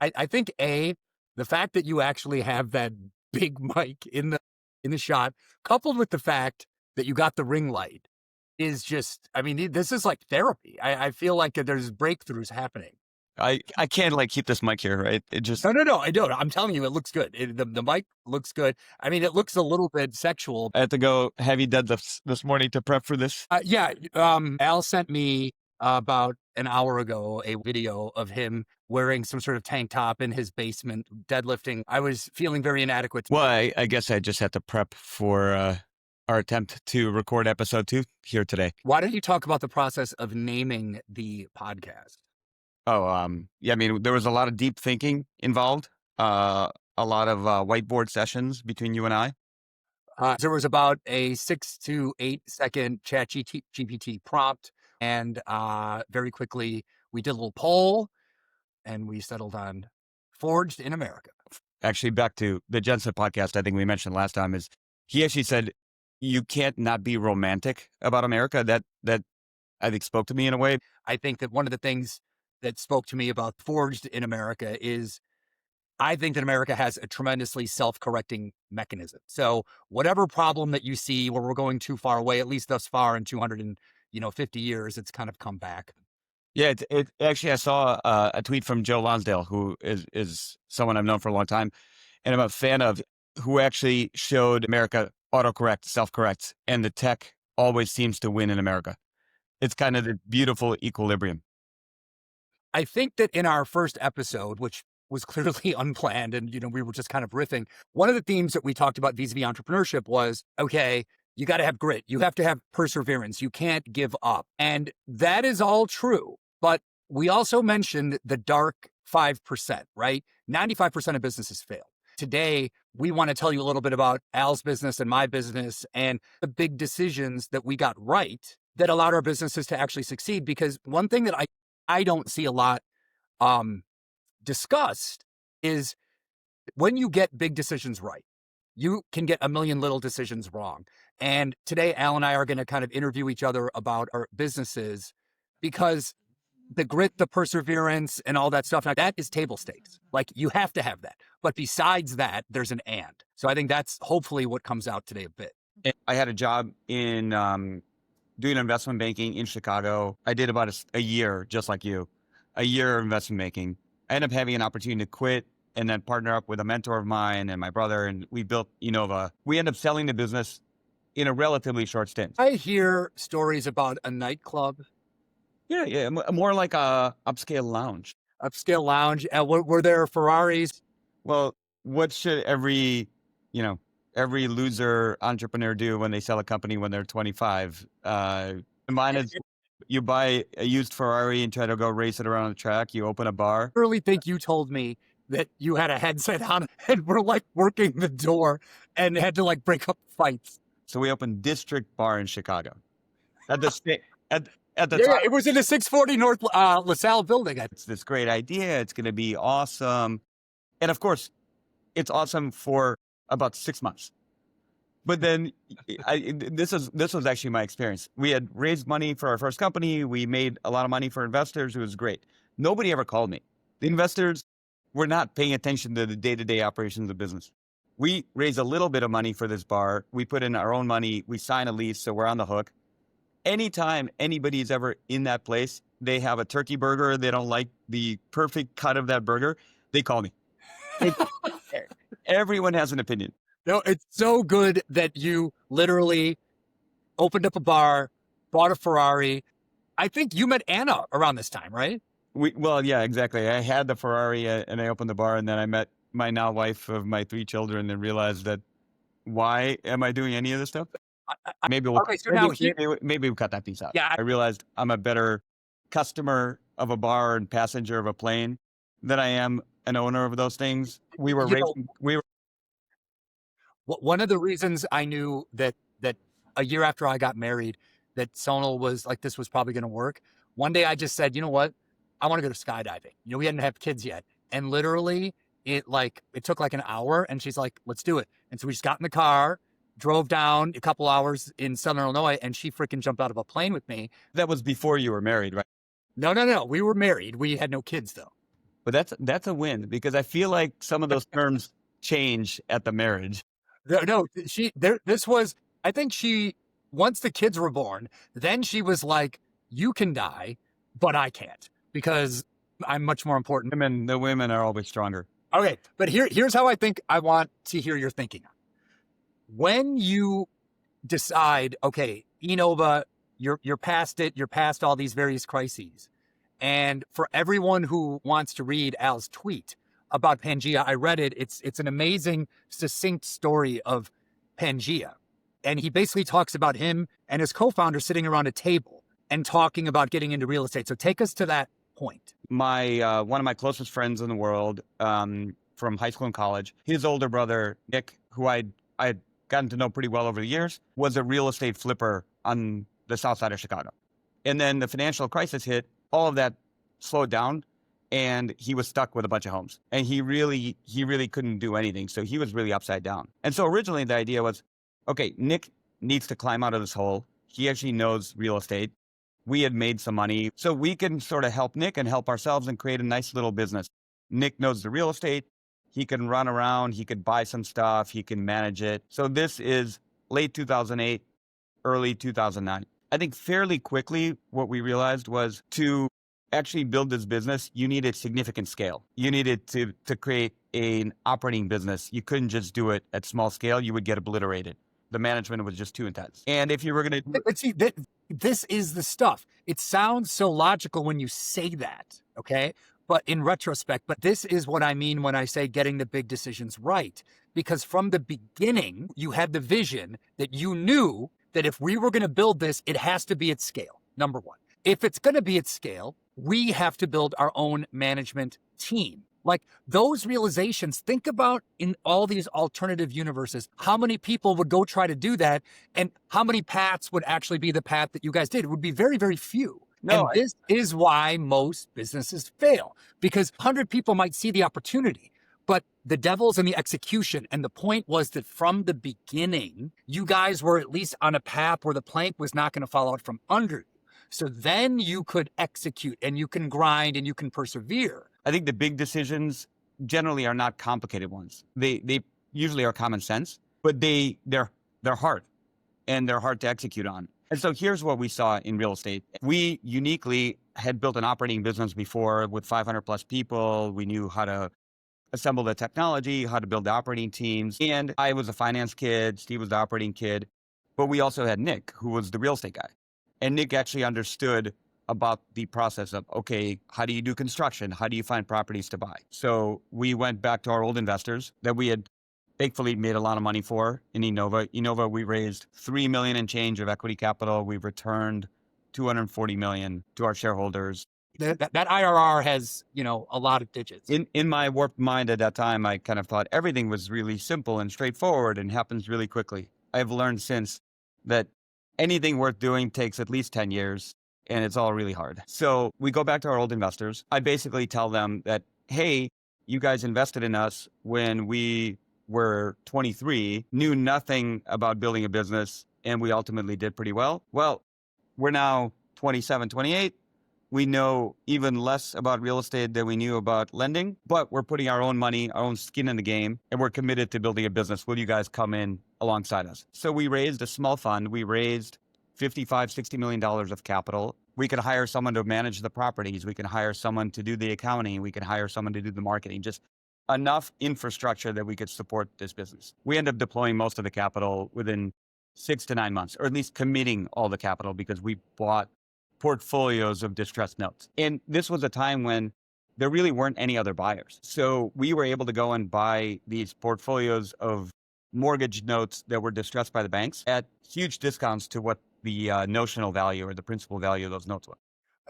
I think the fact that you actually have that big mic in the shot, coupled with the fact that you got the ring light, is just. I mean, this is like therapy. I feel like there's breakthroughs happening. I can't like keep this mic here, right? It just No, I don't. I'm telling you, it looks good. The mic looks good. I mean, it looks a little bit sexual. I had to go heavy deadlifts this morning to prep for this. Yeah. Al sent me about an hour ago a video of him wearing some sort of tank top in his basement deadlifting. I was feeling very inadequate. Well, I guess I just had to prep for our attempt to record episode 2 here today. Why don't you talk about the process of naming the podcast? Oh, yeah, I mean, there was a lot of deep thinking involved, a lot of whiteboard sessions between you and I. There was about a 6 to 8 second chat GPT prompt. And very quickly, we did a little poll and we settled on Forged in America. Actually, back to the Jensen podcast, I think we mentioned last time, is he actually said, you can't not be romantic about America. That I think spoke to me in a way. I think that one of the things that spoke to me about Forged in America is I think that America has a tremendously self-correcting mechanism. So whatever problem that you see where we're going too far away, at least thus far in 250 years, it's kind of come back. Yeah, it actually, I saw a tweet from Joe Lonsdale, who is someone I've known for a long time, and I'm a fan of, who actually showed America autocorrect, self-corrects, and the tech always seems to win in America. It's kind of the beautiful equilibrium. I think that in our first episode, which was clearly unplanned and, we were just kind of riffing, one of the themes that we talked about vis-a-vis entrepreneurship was, okay, you got to have grit. You have to have perseverance. You can't give up. And that is all true. But we also mentioned the dark 5%, right? 95% of businesses fail. Today, we want to tell you a little bit about Al's business and my business and the big decisions that we got right that allowed our businesses to actually succeed. Because one thing that I don't see a lot discussed is when you get big decisions right, you can get a million little decisions wrong. And today, Al and I are going to kind of interview each other about our businesses because the grit, the perseverance, and all that stuff, now that is table stakes. Like, you have to have that. But besides that, there's an and. So I think that's hopefully what comes out today a bit. I had a job in doing investment banking in Chicago. I did about a year, just like you, a year of investment banking. I ended up having an opportunity to quit and then partner up with a mentor of mine and my brother, and we built Enova. We ended up selling the business in a relatively short stint. I hear stories about a nightclub. Yeah, more like a upscale lounge. Upscale lounge. Were there Ferraris? Well, what should every loser entrepreneur do when they sell a company when they're 25? Mine is, you buy a used Ferrari and try to go race it around the track. You open a bar. I really think you told me that you had a headset on and were like working the door and had to like break up fights. So we opened District Bar in Chicago. At the yeah, time, it was in the 640 North LaSalle building. It's this great idea. It's going to be awesome. And of course, it's awesome for about 6 months. But then this was actually my experience. We had raised money for our first company. We made a lot of money for investors. It was great. Nobody ever called me. The investors were not paying attention to the day-to-day operations of business. We raised a little bit of money for this bar. We put in our own money. We signed a lease, so we're on the hook. Anytime anybody's ever in that place, they have a turkey burger, they don't like the perfect cut of that burger, they call me. Everyone has an opinion. No, it's so good that you literally opened up a bar, bought a Ferrari. I think you met Anna around this time, right? Well, yeah, exactly. I had the Ferrari and I opened the bar, and then I met my now wife of my 3 children and realized that, why am I doing any of this stuff? Maybe we'll cut that piece out. Yeah, I realized I'm a better customer of a bar and passenger of a plane than I am an owner of those things. One of the reasons I knew that a year after I got married, that Sonal was like, this was probably going to work. One day I just said, you know what? I want to go to skydiving. We hadn't had kids yet. And literally it took like an hour, and she's like, let's do it. And so we just got in the car, drove down a couple hours in Southern Illinois, and she freaking jumped out of a plane with me. That was before you were married, right? No. We were married. We had no kids though. But that's a win because I feel like some of those terms change at the marriage. No, this was, I think once the kids were born, then she was like, you can die, but I can't because I'm much more important. The women are always stronger. Okay, but here's how I think I want to hear your thinking. When you decide, okay, Enova, you're past it, you're past all these various crises. And for everyone who wants to read Al's tweet about Pangea, I read it. It's an amazing, succinct story of Pangea. And he basically talks about him and his co-founder sitting around a table and talking about getting into real estate. So take us to that point. My one of my closest friends in the world from high school and college, his older brother, Nick, who I had gotten to know pretty well over the years, was a real estate flipper on the south side of Chicago. And then the financial crisis hit, all of that slowed down, and he was stuck with a bunch of homes. And he really couldn't do anything. So he was really upside down. And so originally the idea was, okay, Nick needs to climb out of this hole. He actually knows real estate. We had made some money, so we can sort of help Nick and help ourselves and create a nice little business. Nick knows the real estate. He can run around. He could buy some stuff. He can manage it. So this is late 2008, early 2009. I think fairly quickly what we realized was to actually build this business, you needed significant scale. You needed to create an operating business. You couldn't just do it at small scale. You would get obliterated. The management was just too intense. And if you were going to... But see, this is the stuff. It sounds so logical when you say that, okay? But in retrospect, this is what I mean when I say getting the big decisions right. Because from the beginning, you had the vision that you knew that if we were going to build this, it has to be at scale, number one. If it's going to be at scale, we have to build our own management team. Like those realizations, think about in all these alternative universes, how many people would go try to do that and how many paths would actually be the path that you guys did? It would be very, very few. No, and this is why most businesses fail, because 100 people might see the opportunity, but the devil's in the execution. And the point was that from the beginning, you guys were at least on a path where the plank was not going to fall out from under you. So then you could execute and you can grind and you can persevere. I think the big decisions generally are not complicated ones. They usually are common sense, but they're hard and they're hard to execute on. And so here's what we saw in real estate. We uniquely had built an operating business before with 500 plus people. We knew how to assemble the technology, how to build the operating teams. And I was a finance kid, Steve was the operating kid, but we also had Nick, who was the real estate guy. And Nick actually understood about the process of, okay, how do you do construction? How do you find properties to buy? So we went back to our old investors that we had thankfully made a lot of money for in Enova. Enova, we raised $3 million and change of equity capital. We've returned $240 million to our shareholders. That IRR has, a lot of digits. In my warped mind at that time, I kind of thought everything was really simple and straightforward and happens really quickly. I've learned since that anything worth doing takes at least 10 years and it's all really hard. So we go back to our old investors. I basically tell them that, hey, you guys invested in us when we were 23, knew nothing about building a business, and we ultimately did pretty well. Well, we're now 27, 28. We know even less about real estate than we knew about lending, but we're putting our own money, our own skin in the game, and we're committed to building a business. Will you guys come in alongside us? So we raised a small fund. We raised $55, $60 million of capital. We could hire someone to manage the properties. We can hire someone to do the accounting. We can hire someone to do the marketing, just enough infrastructure that we could support this business. We end up deploying most of the capital within 6 to 9 months, or at least committing all the capital because we bought portfolios of distressed notes. And this was a time when there really weren't any other buyers. So we were able to go and buy these portfolios of mortgage notes that were distressed by the banks at huge discounts to what the notional value or the principal value of those notes were.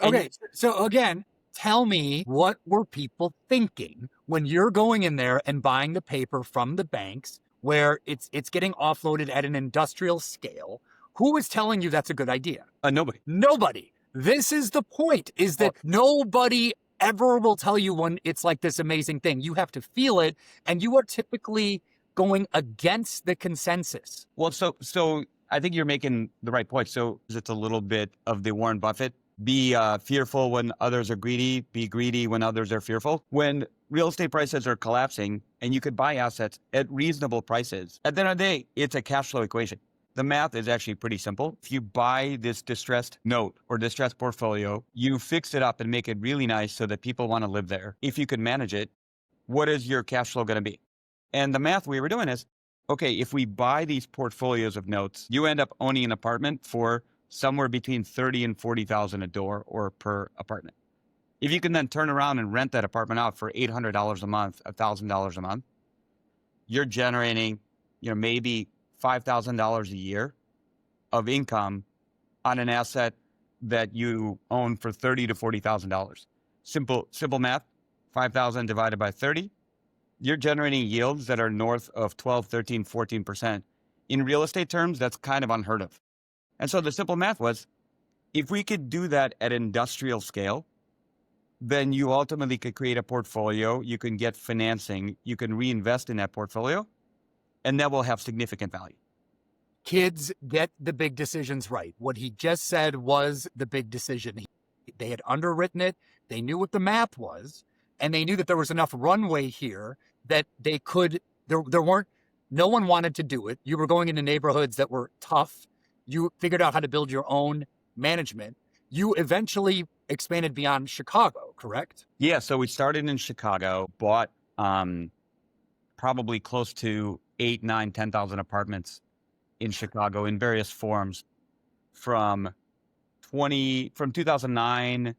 Okay, so again, tell me, what were people thinking when you're going in there and buying the paper from the banks where it's getting offloaded at an industrial scale? Who was telling you that's a good idea? Nobody. Nobody. This is the point, is that nobody ever will tell you when it's like this amazing thing. You have to feel it, and you are typically going against the consensus. Well, so I think you're making the right point. So it's a little bit of the Warren Buffett Be fearful when others are greedy. Be greedy when others are fearful. When real estate prices are collapsing and you could buy assets at reasonable prices, at the end of the day, it's a cash flow equation. The math is actually pretty simple. If you buy this distressed note or distressed portfolio, you fix it up and make it really nice so that people want to live there. If you can manage it, what is your cash flow going to be? And the math we were doing is, okay, if we buy these portfolios of notes, you end up owning an apartment for somewhere between 30 and 40,000 a door or per apartment. If you can then turn around and rent that apartment out for $800 a month, $1,000 a month, you're generating, maybe $5,000 a year of income on an asset that you own for $30,000 to $40,000. Simple math, 5,000 divided by 30, you're generating yields that are north of 12, 13, 14%. In real estate terms, that's kind of unheard of. And so the simple math was, if we could do that at industrial scale, then you ultimately could create a portfolio, you can get financing, you can reinvest in that portfolio, and that will have significant value. Kids get the big decisions right. What he just said was the big decision. They had underwritten it, they knew what the math was, and they knew that there was enough runway here that they could, no one wanted to do it. You were going into neighborhoods that were tough. You figured out how to build your own management. You eventually expanded beyond Chicago, correct? Yeah, so we started in Chicago, bought probably close to 8, 9, 10,000 apartments in Chicago in various forms from 2009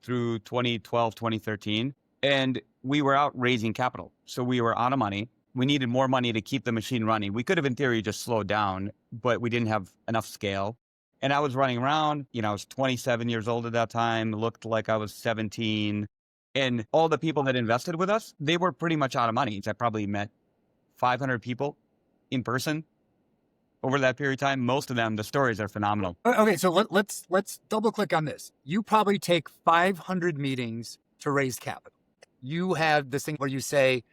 through 2012, 2013. And we were out raising capital. So we were out of money. We needed more money to keep the machine running. We could have, in theory, just slowed down, but we didn't have enough scale. And I was running around, I was 27 years old at that time, looked like I was 17. And all the people that invested with us, they were pretty much out of money. I probably met 500 people in person over that period of time. Most of them, the stories are phenomenal. Okay, so let's double click on this. You probably take 500 meetings to raise capital. You have this thing where you say,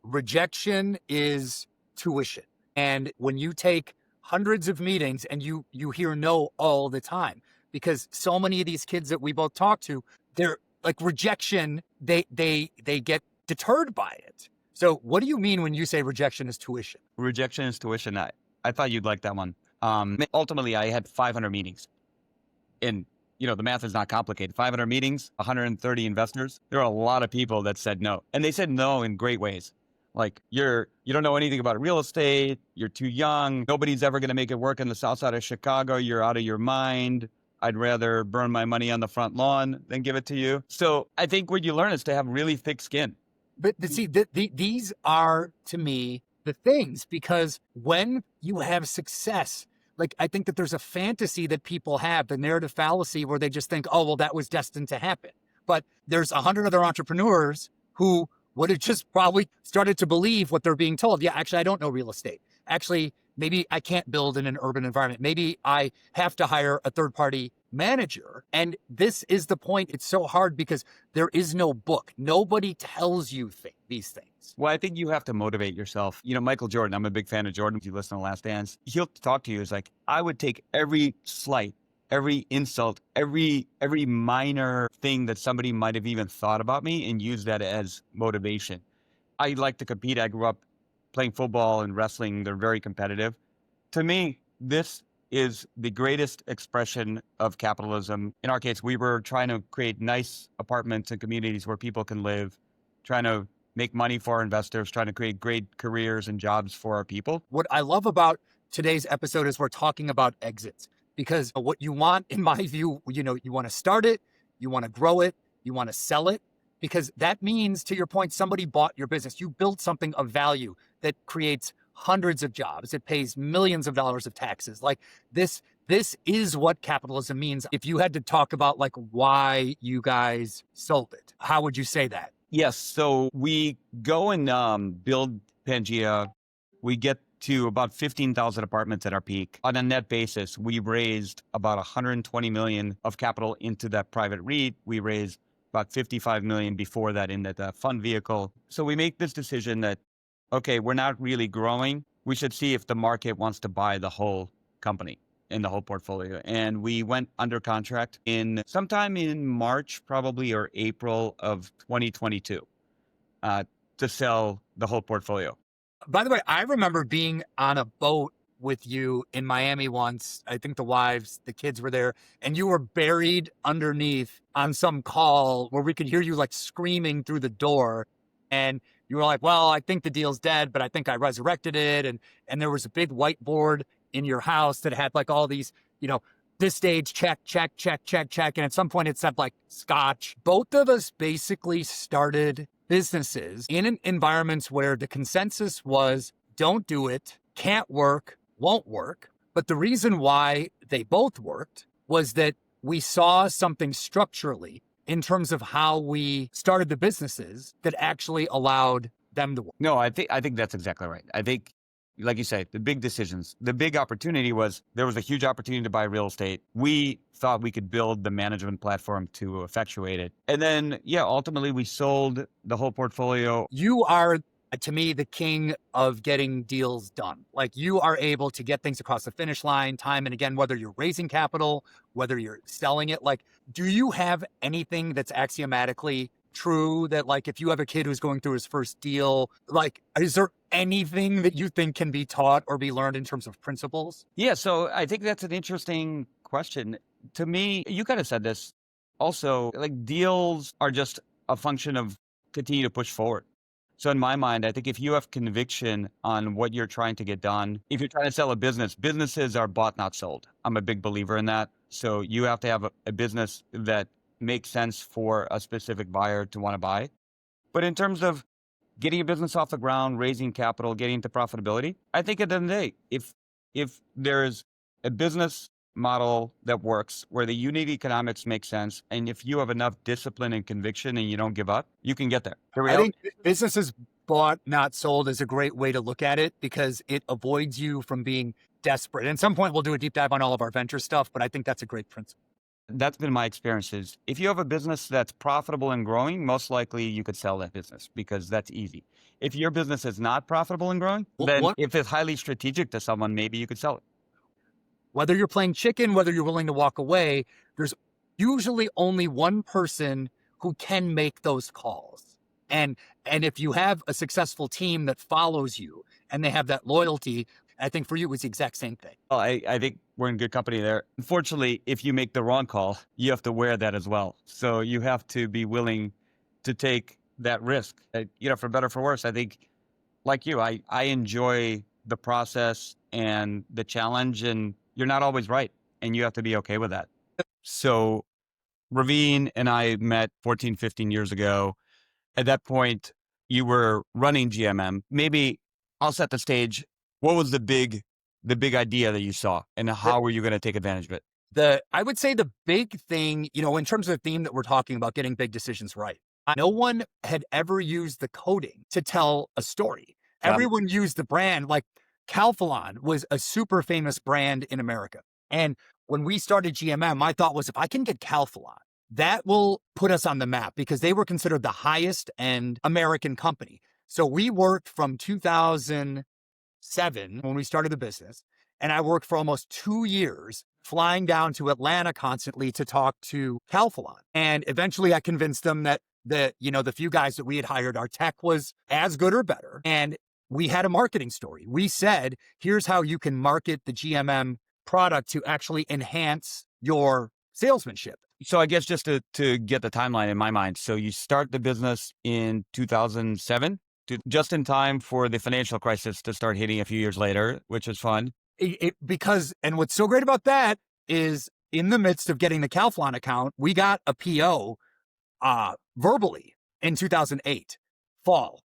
rejection is tuition. And when you take hundreds of meetings and you hear no all the time, because so many of these kids that we both talk to, they're like rejection, they get deterred by it. So what do you mean when you say rejection is tuition? Rejection is tuition. I thought you'd like that one. Ultimately, I had 500 meetings. And, the math is not complicated. 500 meetings, 130 investors. There are a lot of people that said no. And they said no in great ways. Like, you don't know anything about real estate. You're too young. Nobody's ever going to make it work in the south side of Chicago. You're out of your mind. I'd rather burn my money on the front lawn than give it to you. So I think what you learn is to have really thick skin. But see, these are, to me, the things, because when you have success, like, I think that there's a fantasy that people have, the narrative fallacy, where they just think, oh, well, that was destined to happen. But there's 100 other entrepreneurs who would have just probably started to believe what they're being told. Yeah, actually, I don't know real estate. Actually, maybe I can't build in an urban environment. Maybe I have to hire a third-party manager. And this is the point. It's so hard because there is no book. Nobody tells you these things. Well, I think you have to motivate yourself. Michael Jordan, I'm a big fan of Jordan. If you listen to Last Dance, he'll talk to you. It's like, I would take every slight, every insult, every minor thing that somebody might have even thought about me and use that as motivation. I like to compete. I grew up playing football and wrestling. They're very competitive. To me, this is the greatest expression of capitalism. In our case, we were trying to create nice apartments and communities where people can live, trying to make money for our investors, trying to create great careers and jobs for our people. What I love about today's episode is we're talking about exits, because what you want, in my view, you want to start it, you want to grow it, you want to sell it, because that means, to your point, somebody bought your business. You built something of value that creates hundreds of jobs. It pays millions of dollars of taxes. Like, this is what capitalism means. If you had to talk about like why you guys sold it, how would you say that? Yes. So we go and build Pangea. We get to about 15,000 apartments at our peak. On a net basis, we raised about 120 million of capital into that private REIT. We raised about 55 million before that in the fund vehicle. So we make this decision that, okay, we're not really growing. We should see if the market wants to buy the whole company. in the whole portfolio. And we went under contract in sometime in March, probably, or April of 2022 to sell the whole portfolio. By the way, I remember being on a boat with you in Miami once. I think the kids were there, and you were buried underneath on some call where we could hear you like screaming through the door. And you were like, well, I think the deal's dead, but I think I resurrected it. And there was a big whiteboard in your house that had like all these, this stage, check, check, check, check, check. And at some point it said like Scotch. Both of us basically started businesses in environments where the consensus was don't do it, can't work, won't work. But the reason why they both worked was that we saw something structurally in terms of how we started the businesses that actually allowed them to work. No, I think that's exactly right. I think, like you say, the big decisions, the big opportunity was there was a huge opportunity to buy real estate. We thought we could build the management platform to effectuate it. And then, ultimately we sold the whole portfolio. You are, to me, the king of getting deals done. Like you are able to get things across the finish line time and again, whether you're raising capital, whether you're selling it. Like, do you have anything that's axiomatically true that like if you have a kid who's going through his first deal, like is there anything that you think can be taught or be learned in terms of principles? Yeah, so I think that's an interesting question. To me, you kind of said this also, like deals are just a function of continue to push forward. So in my mind, I think if you have conviction on what you're trying to get done, if you're trying to sell a business, businesses are bought, not sold. I'm a big believer in that. So you have to have a business that makes sense for a specific buyer to want to buy. But in terms of getting a business off the ground, raising capital, getting to profitability, I think at the end of the day, if there's a business model that works where the unit economics make sense, and if you have enough discipline and conviction and you don't give up, you can get there. I think businesses bought, not sold is a great way to look at it because it avoids you from being desperate. And at some point, we'll do a deep dive on all of our venture stuff, but I think that's a great principle. That's been my experiences. If you have a business that's profitable and growing, most likely you could sell that business because that's easy. If your business is not profitable and growing, then if it's highly strategic to someone, maybe you could sell it. Whether you're playing chicken, whether you're willing to walk away, there's usually only one person who can make those calls. And if you have a successful team that follows you and they have that loyalty, I think for you, it was the exact same thing. Well, I think we're in good company there. Unfortunately, if you make the wrong call, you have to wear that as well. So you have to be willing to take that risk. For better or for worse, I think, like you, I enjoy the process and the challenge, and you're not always right, and you have to be okay with that. So Raveen and I met 14, 15 years ago. At that point, you were running GMM. Maybe I'll set the stage. What was the big idea that you saw, and how were you going to take advantage of it? I would say the big thing, in terms of the theme that we're talking about, getting big decisions right. No one had ever used the coding to tell a story. Everyone used the brand. Like Calphalon was a super famous brand in America. And when we started GMM, my thought was if I can get Calphalon, that will put us on the map because they were considered the highest end American company. So we worked from 2007 when we started the business. And I worked for almost 2 years flying down to Atlanta constantly to talk to Calphalon. And eventually I convinced them that the few guys that we had hired, our tech was as good or better. And we had a marketing story. We said, here's how you can market the GMM product to actually enhance your salesmanship. So I guess just to get the timeline in my mind. So you start the business in 2007, just in time for the financial crisis to start hitting a few years later, which is fun. And what's so great about that is in the midst of getting the Calphalon account, we got a PO verbally in 2008, fall.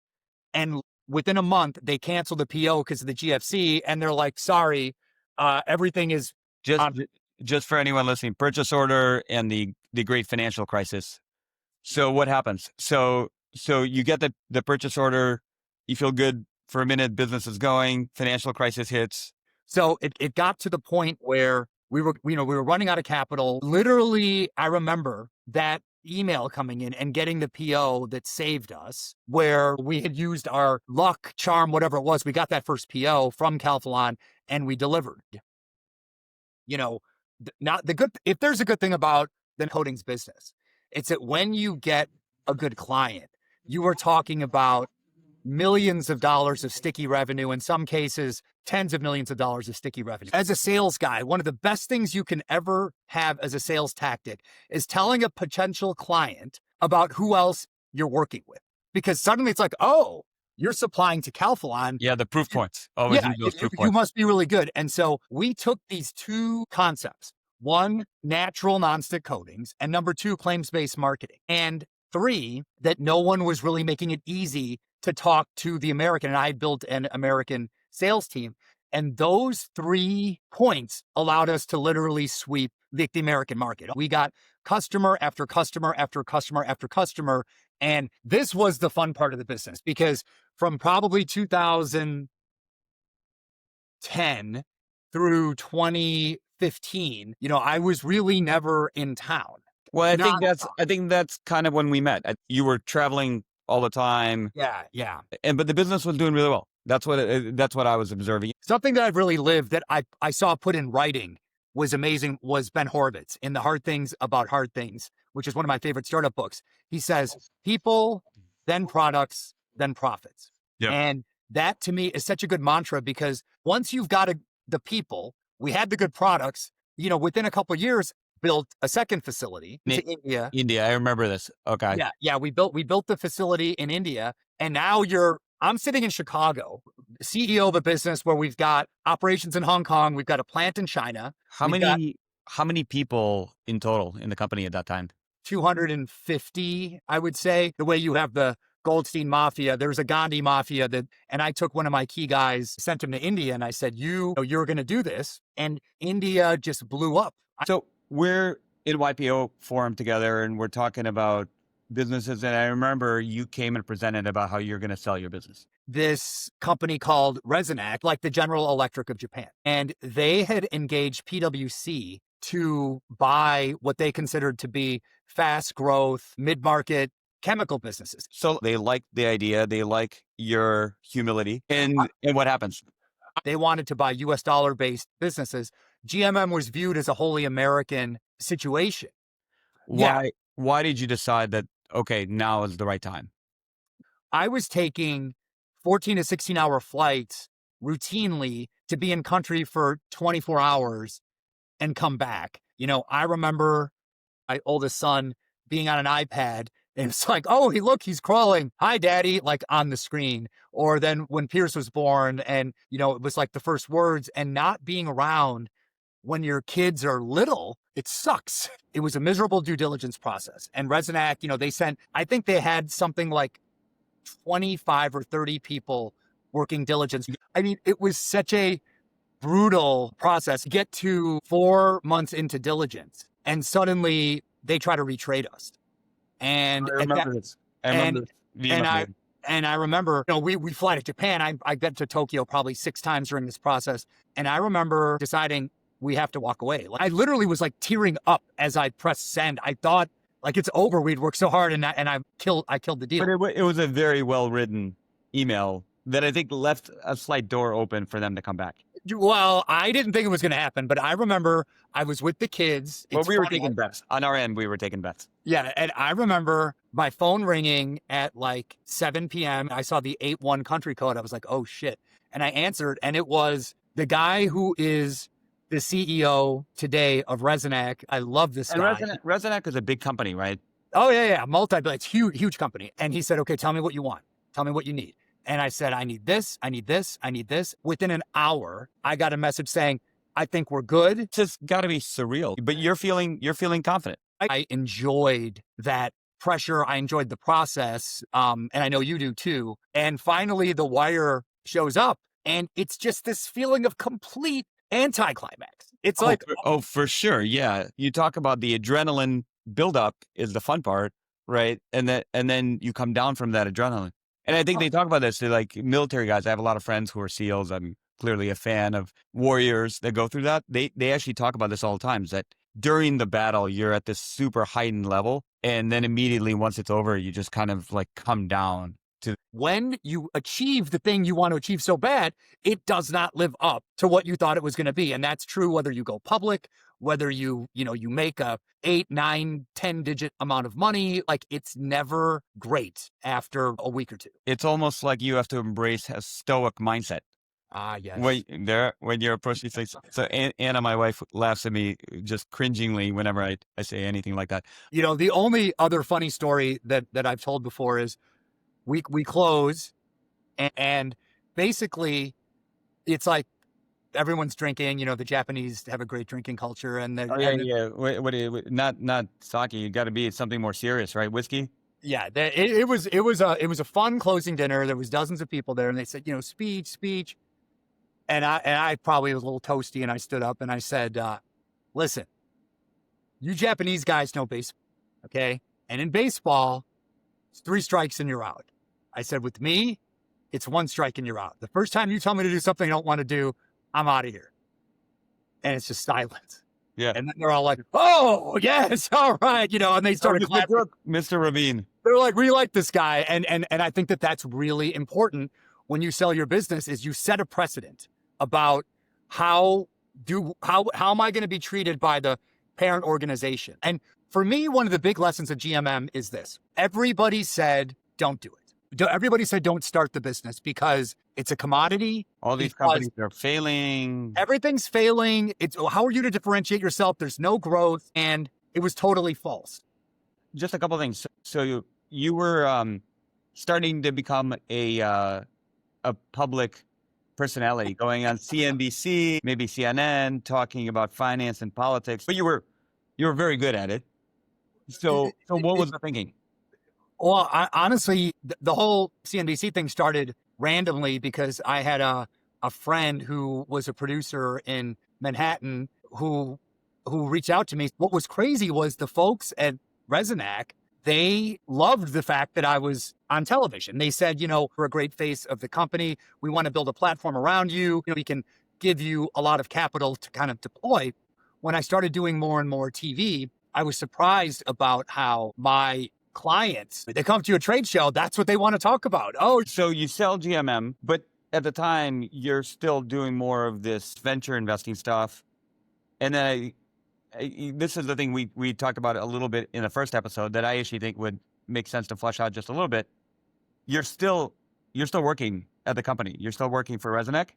And within a month, they canceled the PO because of the GFC. And they're like, sorry, everything is just for anyone listening, purchase order and the great financial crisis. So what happens? So you get the purchase order, you feel good for a minute, business is going, financial crisis hits. So it got to the point where we were running out of capital. Literally, I remember that email coming in and getting the PO that saved us, where we had used our luck, charm, whatever it was. We got that first PO from Calphalon and we delivered. not the good, if there's a good thing about the coatings business, it's that when you get a good client, you are talking about millions of dollars of sticky revenue, in some cases, tens of millions of dollars of sticky revenue. As a sales guy, one of the best things you can ever have as a sales tactic is telling a potential client about who else you're working with. Because suddenly it's like, oh, you're supplying to Calphalon. Yeah, the proof points. Always use those proof You points. must be really good. And so we took these two concepts: one, natural nonstick coatings, and number two, claims-based marketing. And three, that no one was really making it easy to talk to the American. And I built an American sales team. And those 3 points allowed us to literally sweep the American market. We got customer after customer after customer after customer. And this was the fun part of the business, because from probably 2010 through 2015, I was really never in town. Well, I think that's kind of when we met. You were traveling all the time. Yeah. But the business was doing really well. That's what I was observing. Something that I've really lived that I saw put in writing was amazing was Ben Horowitz in The Hard Things About Hard Things, which is one of my favorite startup books. He says, people, then products, then profits. Yep. And that to me is such a good mantra, because once you've got the people, we had the good products, within a couple of years, built a second facility in India. India, I remember this. Okay. Yeah. We built the facility in India, and now I'm sitting in Chicago, CEO of a business where we've got operations in Hong Kong. We've got a plant in China. How many people in total in the company at that time? 250, I would say. The way you have the Goldstein Mafia, there's a Gandhi Mafia and I took one of my key guys, sent him to India, and I said, you're going to do this. And India just blew up. So we're in YPO forum together, and we're talking about businesses. And I remember you came and presented about how you're going to sell your business. This company called Resonac, like the General Electric of Japan. And they had engaged PwC to buy what they considered to be fast growth, mid-market chemical businesses. So they like the idea. They like your humility. And what happens? They wanted to buy US dollar-based businesses. GMM was viewed as a wholly American situation. Why did you decide that, okay, now is the right time? I was taking 14 to 16 hour flights routinely to be in country for 24 hours and come back. I remember my oldest son being on an iPad, and it's like, oh, he's crawling. Hi, daddy, like on the screen. Or then when Pierce was born, and, it was like the first words, and not being around when your kids are little, it sucks. It was a miserable due diligence process. And Resonac, I think they had something like 25 or 30 people working diligence. I mean, it was such a brutal process. Get to 4 months into diligence, and suddenly they try to retrade us. And I remember this. And I remember, we fly to Japan. I get to Tokyo probably 6 times during this process. And I remember deciding we have to walk away. I literally was like tearing up as I pressed send. I thought, like, it's over. We'd worked so hard, and I killed the deal. But it was a very well-written email that I think left a slight door open for them to come back. Well, I didn't think it was going to happen, but I remember I was with the kids. We were taking bets. On our end, we were taking bets. Yeah, and I remember my phone ringing at like 7 p.m. I saw the 81 country code. I was like, oh, shit. And I answered, and it was the guy who is the CEO today of Resonac. I love this guy. Resonac is a big company, right? Oh, yeah. Multi-billion. It's huge company. And he said, okay, tell me what you want. Tell me what you need. And I said, I need this, I need this, I need this. Within an hour, I got a message saying, I think we're good. It's just got to be surreal, but you're feeling confident. I enjoyed that pressure. I enjoyed the process. And I know you do too. And finally the wire shows up, and it's just this feeling of complete anticlimax. It's for sure. Yeah. You talk about the adrenaline buildup is the fun part, right? And then you come down from that adrenaline. And I think they talk about this. They're like military guys. I have a lot of friends who are SEALs. I'm clearly a fan of warriors that go through that. They actually talk about this all the time, is that during the battle, you're at this super heightened level. And then immediately once it's over, you just kind of like come down to When you achieve the thing you want to achieve so bad, it does not live up to what you thought it was going to be. And that's true whether you go public, whether you make a 8, 9, 10 digit amount of money. Like, it's never great after a week or two. it's almost like you have to embrace a stoic mindset. Ah, yes. When you're approaching things. So Anna, my wife, laughs at me just cringingly whenever I say anything like that. The only other funny story that I've told before is we close and basically it's like everyone's drinking. The Japanese have a great drinking culture, and they're Yeah. Not sake. You got to be something more serious, right? Whiskey. yeah. It was a fun closing dinner. There was dozens of people there, and they said, speech. And I probably was a little toasty, and I stood up and I said, listen, you Japanese guys know baseball, okay? And in baseball, it's 3 strikes and you're out. I said, with me, it's 1 strike and you're out. The first time you tell me to do something I don't want to do, I'm out of here. And it's just silence. Yeah. And then they're all like, oh, yes, all right. And they started clapping. Mr. Rabin. They're like, we like this guy. And I think that that's really important when you sell your business is you set a precedent about how am I going to be treated by the parent organization. And for me, one of the big lessons of GMM is this. Everybody said, don't do it. Everybody said, don't start the business because it's a commodity. All these companies are failing. Everything's failing. How are you to differentiate yourself? There's no growth. And it was totally false. Just a couple of things. So you were starting to become a public personality, going on CNBC, maybe CNN, talking about finance and politics, but you were very good at it. So what was the thinking? Well, honestly, the whole CNBC thing started randomly because I had a friend who was a producer in Manhattan who reached out to me. What was crazy was the folks at Resonac, they loved the fact that I was on television. They said, we're a great face of the company. We want to build a platform around you. We can give you a lot of capital to kind of deploy. When I started doing more and more TV, I was surprised about how my clients, they come to a trade show, that's what they want to talk about. Oh, so you sell GMM, but at the time you're still doing more of this venture investing stuff. And then this is the thing we talked about a little bit in the first episode that I actually think would make sense to flesh out just a little bit. You're still working at the company. You're still working for Resonac,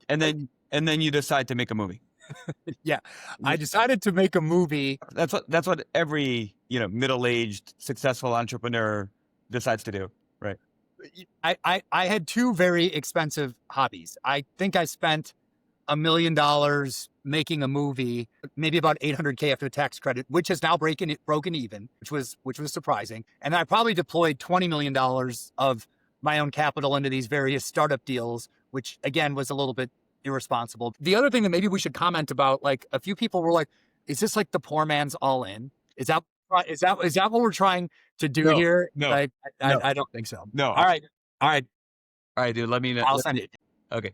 and then you decide to make a movie. Yeah, I decided to make a movie. That's what every middle-aged successful entrepreneur decides to do, right? I had 2 very expensive hobbies. I think I spent $1 million making a movie, maybe about $800K after the tax credit, which has now broken even, which was surprising. And I probably deployed $20 million of my own capital into these various startup deals, which again was a little bit irresponsible. The other thing that maybe we should comment about, like a few people were like, is this like the poor man's all in? Is that what we're trying to do here? No, like, no. I don't think so. No. All right, dude. Let me know. I'll send it. Okay.